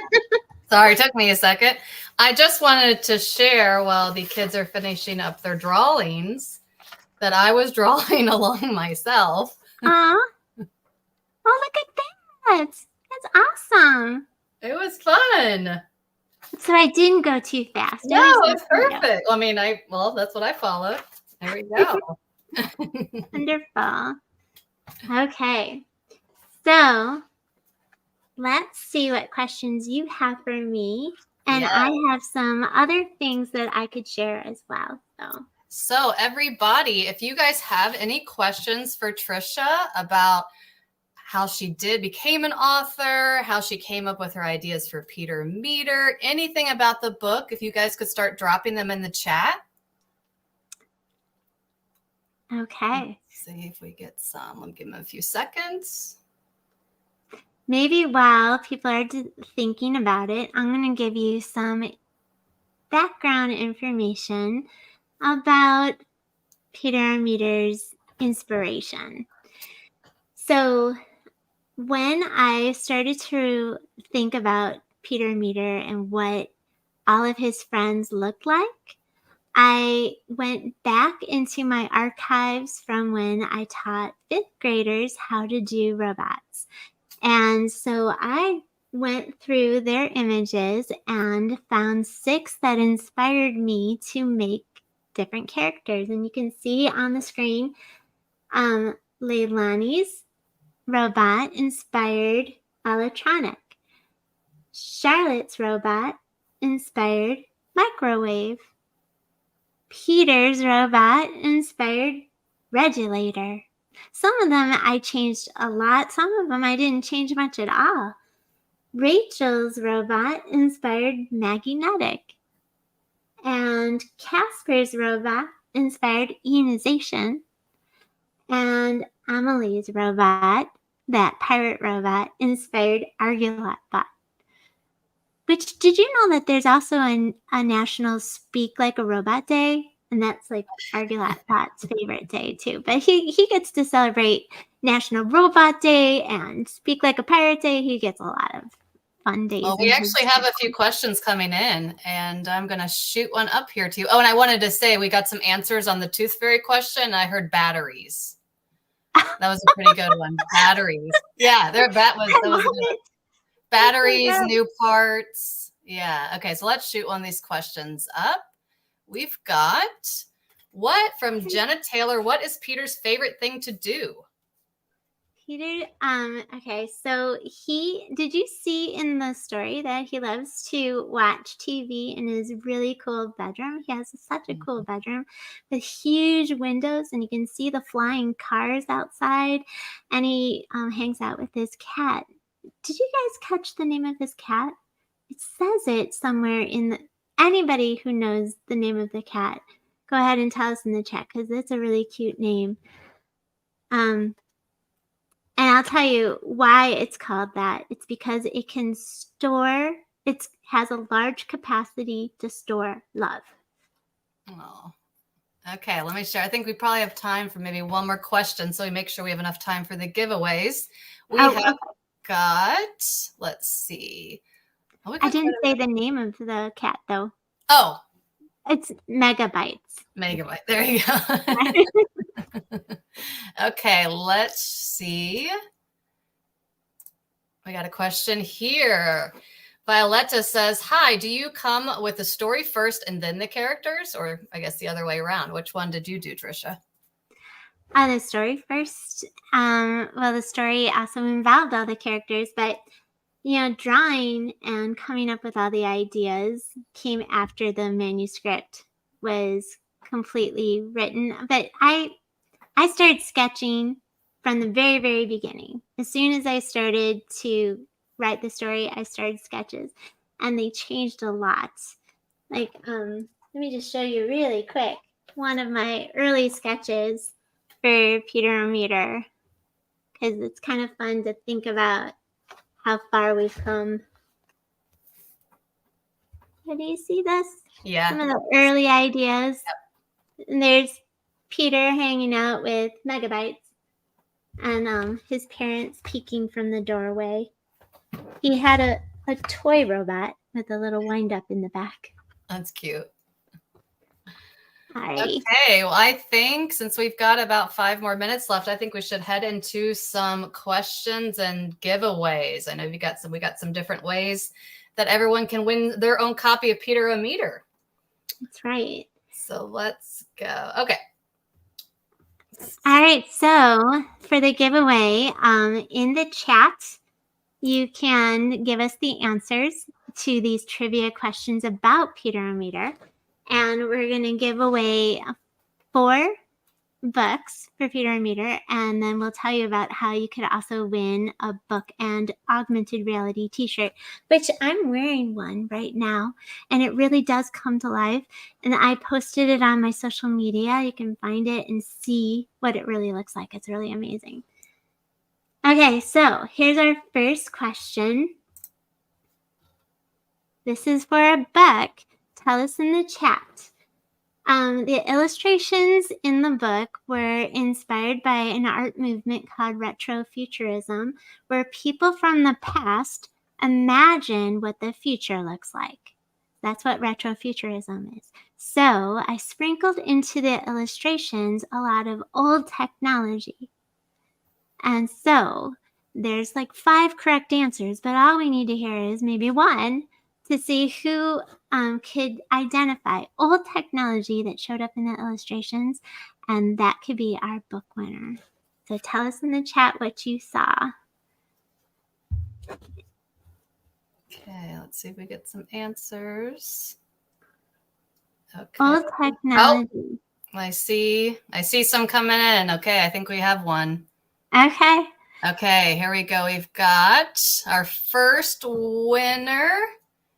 Sorry, it took me a second. I just wanted to share while the kids are finishing up their drawings that I was drawing along myself. Aw. Oh, look at that. That's awesome. It was fun. So I didn't go too fast. No, it's perfect. I mean, that's what I followed. There we go. Wonderful. Okay. So let's see what questions you have for me. And Yeah. I have some other things that I could share as well. So everybody, if you guys have any questions for Tricia about how she became an author, how she came up with her ideas for Peter Meter, anything about the book, if you guys could start dropping them in the chat. Okay. Let's see if we get some. Let me give them a few seconds. Maybe while people are thinking about it, I'm going to give you some background information about Peter Meter's inspiration. So when I started to think about Peter Meter and what all of his friends looked like, I went back into my archives from when I taught fifth graders how to do robots. And so I went through their images and found 6 that inspired me to make different characters. And you can see on the screen, Leilani's robot inspired electronic. Charlotte's robot inspired microwave. Peter's robot inspired regulator. Some of them I changed a lot. Some of them I didn't change much at all. Rachel's robot inspired magnetic. And Casper's robot inspired ionization. And Emily's robot, that pirate robot, inspired Argolot bot. Which, did you know that there's also a National Speak Like a Robot Day? And that's like Argolot bot's favorite day too. But he gets to celebrate National Robot Day and Speak Like a Pirate Day. He gets a lot of fun days. Well, we actually have a few questions coming in, and I'm going to shoot one up here too. Oh, and I wanted to say we got some answers on the Tooth Fairy question. I heard batteries. That was a pretty good one. Batteries. Yeah, that was a good one. Batteries, new parts. Yeah. Okay, so let's shoot one of these questions up. We've got from Jenna Taylor, what is Peter's favorite thing to do? Peter, okay, so did you see in the story that he loves to watch TV in his really cool bedroom? He has such a cool bedroom with huge windows, and you can see the flying cars outside, and he hangs out with his cat. Did you guys catch the name of his cat? It says it somewhere anybody who knows the name of the cat, go ahead and tell us in the chat, because it's a really cute name. And I'll tell you why it's called that. It's because it has a large capacity to store love. Oh, okay. Let me share. I think we probably have time for maybe one more question, so we make sure we have enough time for the giveaways. We have got, let's see. I didn't say the name of the cat, though. Oh. It's Megabytes. Megabyte. There you go. Okay, let's see. We got a question here. Violetta says, hi, do you come with the story first and then the characters? Or I guess the other way around. Which one did you do, Tricia? The story first. Well, the story also involved all the characters, but drawing and coming up with all the ideas came after the manuscript was completely written. But I started sketching from the very, very beginning. As soon as I started to write the story, I started sketches, and they changed a lot. Like, let me just show you really quick one of my early sketches for Peter Meter, because it's kind of fun to think about how far we've come. Do you see this? Yeah. Some of the early ideas. Yep. And there's Peter hanging out with Megabytes, and his parents peeking from the doorway. He had a toy robot with a little wind up in the back. That's cute. Alrighty. Okay, well, I think since we've got about 5 more minutes left, I think we should head into some questions and giveaways. I know we got some different ways that everyone can win their own copy of Peter a Meter. That's right. So let's go. Okay. All right, so for the giveaway, in the chat, you can give us the answers to these trivia questions about Peter a Meter. And we're going to give away 4 books for Peter and Meter, and then we'll tell you about how you could also win a book and augmented reality t-shirt, which I'm wearing one right now, and it really does come to life. And I posted it on my social media. You can find it and see what it really looks like. It's really amazing. Okay, so here's our first question. This is for a book. Tell us in the chat, The illustrations in the book were inspired by an art movement called retrofuturism, where people from the past imagine what the future looks like. That's what retrofuturism is. So I sprinkled into the illustrations a lot of old technology. And so there's like 5 correct answers, but all we need to hear is maybe one to see who could identify old technology that showed up in the illustrations, and that could be our book winner. So tell us in the chat what you saw. Okay, let's see if we get some answers. Okay. Old technology. Oh, I see some coming in. Okay, I think we have one. Okay. Okay, here we go. We've got our first winner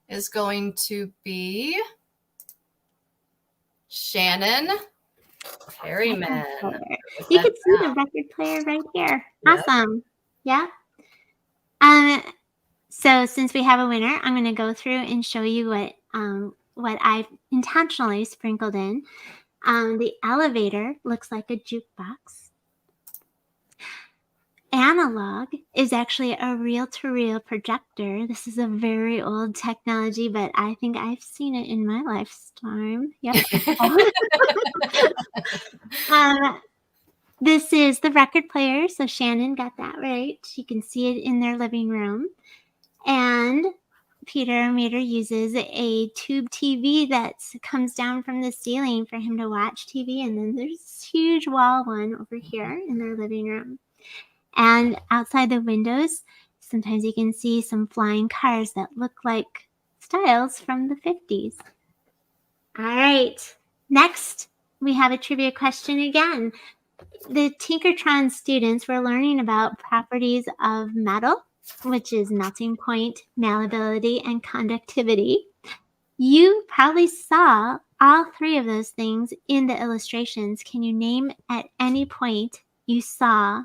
is going to be Shannon Perryman. You can see the record player right here. Yep. Awesome. Yeah. So since we have a winner, I'm going to go through and show you what I've intentionally sprinkled in. The elevator looks like a jukebox. Analog is actually a reel-to-reel projector. This is a very old technology, but I think I've seen it in my lifetime. Yep. This is the record player, so Shannon got that right. You can see it in their living room. And Peter Meter uses a tube TV that comes down from the ceiling for him to watch TV. And then there's this huge wall one over here in their living room. And outside the windows, sometimes you can see some flying cars that look like styles from the 50s. All right. Next, we have a trivia question again. The Tinkertron students were learning about properties of metal, which is melting point, malleability, and conductivity. You probably saw all 3 of those things in the illustrations. Can you name at any point you saw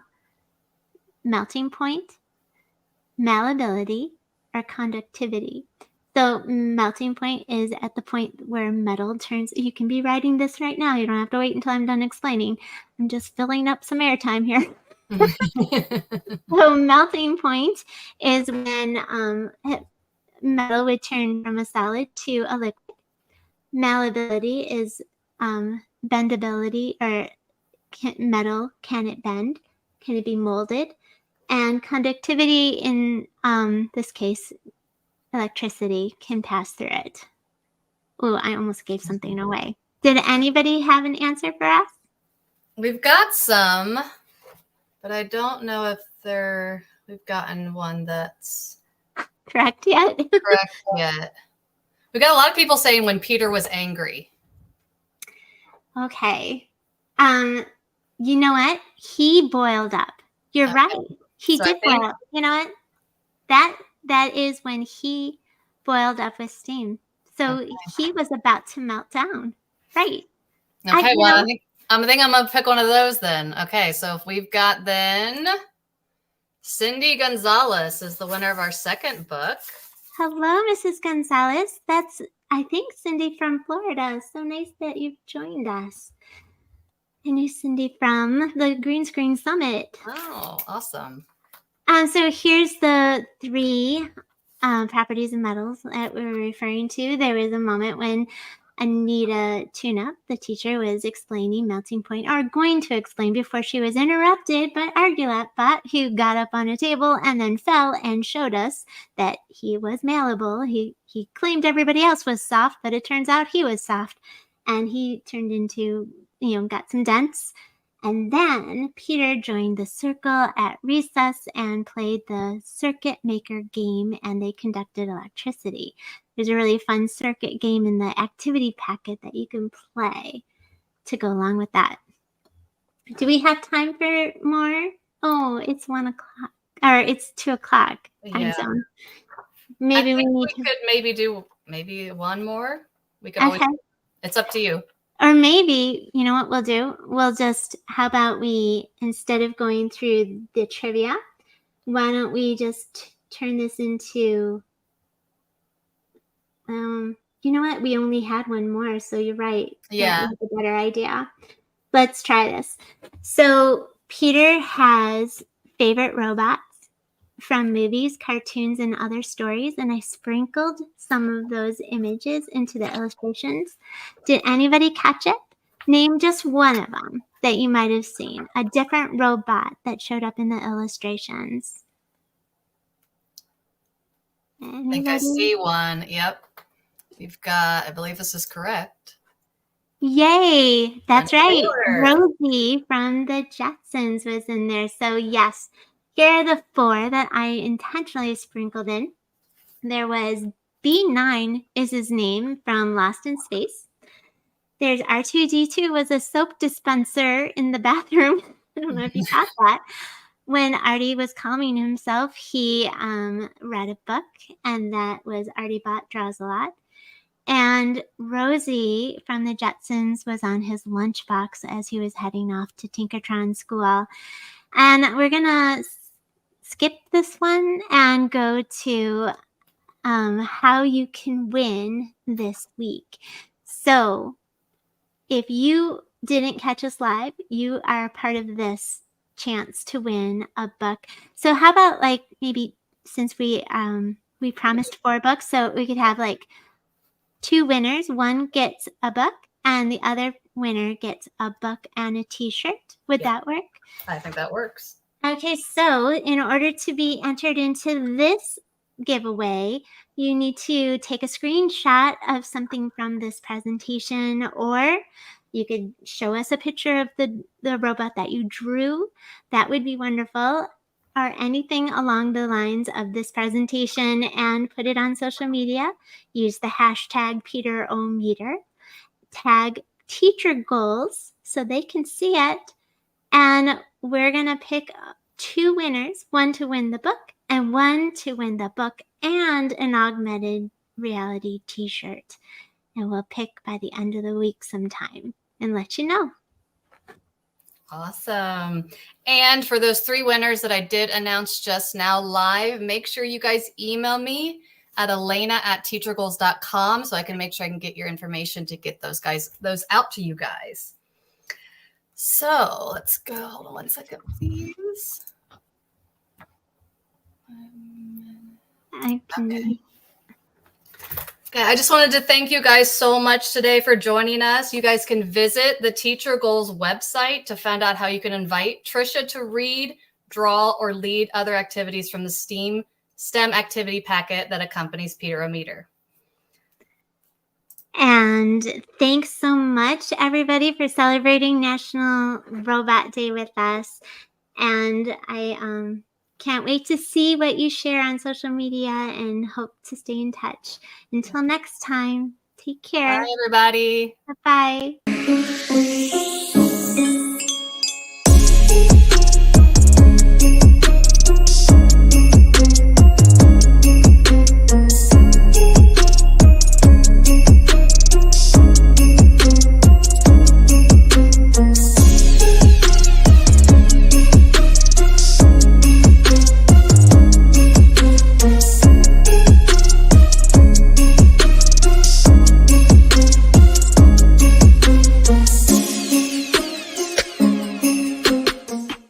melting point, malleability, or conductivity? So melting point is at the point where metal turns. You can be writing this right now. You don't have to wait until I'm done explaining. I'm just filling up some airtime here. So melting point is when metal would turn from a solid to a liquid. Malleability is bendability, or metal, can it bend? Can it be molded? And conductivity, in this case, electricity, can pass through it. Oh, I almost gave something away. Did anybody have an answer for us? We've got some, but I don't know if we've gotten one that's correct yet. Correct yet. We got a lot of people saying when Peter was angry. Okay. You know what? He boiled up. You're right. He did boil up. You know what? That is when he boiled up with steam. So he was about to melt down. Right. Okay, I think I'm gonna pick one of those then. Okay, so if we've got then Cindy Gonzalez is the winner of our second book. Hello, Mrs. Gonzalez. That's, I think, Cindy from Florida. So nice that you've joined us. I knew Cindy from the Green Screen Summit. Oh, awesome. So here's the 3 properties of metals that we were referring to. There was a moment when Anita Tune-Up, the teacher, was explaining melting point, or going to explain, before she was interrupted by Argulat, who got up on a table and then fell and showed us that he was malleable. He claimed everybody else was soft, but it turns out he was soft. And he turned into, got some dents. And then Peter joined the circle at recess and played the circuit maker game, and they conducted electricity. There's a really fun circuit game in the activity packet that you can play to go along with that. Do we have time for more? Oh, it's 1 o'clock, or it's 2 o'clock time zone. Maybe we could maybe do one more. We could always, it's up to you. Or maybe, you know what we'll do? We'll just, how about we, instead of going through the trivia, why don't we just turn this into You know what? We only had one more, so you're right. Yeah. That was a better idea. Let's try this. So Peter has favorite robots from movies, cartoons, and other stories, and I sprinkled some of those images into the illustrations. Did anybody catch it? Name just one of them that you might have seen, a different robot that showed up in the illustrations. I think I see Anybody? one. Yep. You've got, I believe this is correct. Yay! That's right. Taylor. Rosie from the Jetsons was in there. So yes, here are the 4 that I intentionally sprinkled in. There was B9 is his name from Lost in Space. There's R2D2 was a soap dispenser in the bathroom. I don't know if you caught that. When Artie was calming himself, he read a book, and that was Artie Bot Draws a Lot. And Rosie from the Jetsons was on his lunchbox as he was heading off to Tinkertron School. And we're going to skip this one and go to how you can win this week. So if you didn't catch us live, you are part of this chance to win a book. So how about like maybe since we promised 4 books, so we could have like 2 winners. One gets a book and the other winner gets a book and a t-shirt. Would that work? I think that works. Okay, so in order to be entered into this giveaway, you need to take a screenshot of something from this presentation, or you could show us a picture of the robot that you drew. That would be wonderful. Or anything along the lines of this presentation and put it on social media. Use the hashtag PeterOmeter. Tag teacher goals so they can see it. And we're going to pick 2 winners, one to win the book and one to win the book and an augmented reality t-shirt. And we'll pick by the end of the week sometime and let you know. Awesome. And for those 3 winners that I did announce just now live, make sure you guys email me at elena@teachergoals.com so I can make sure I can get your information to get those out to you guys. So let's go. Hold on one second, please. Okay, I just wanted to thank you guys so much today for joining us. You guys can visit the Teacher Goals website to find out how you can invite Tricia to read, draw, or lead other activities from the STEM activity packet that accompanies Peter-O-Meter. And thanks so much, everybody, for celebrating National Robot Day with us. And I can't wait to see what you share on social media and hope to stay in touch. Until next time, take care. Bye, everybody. Bye-bye.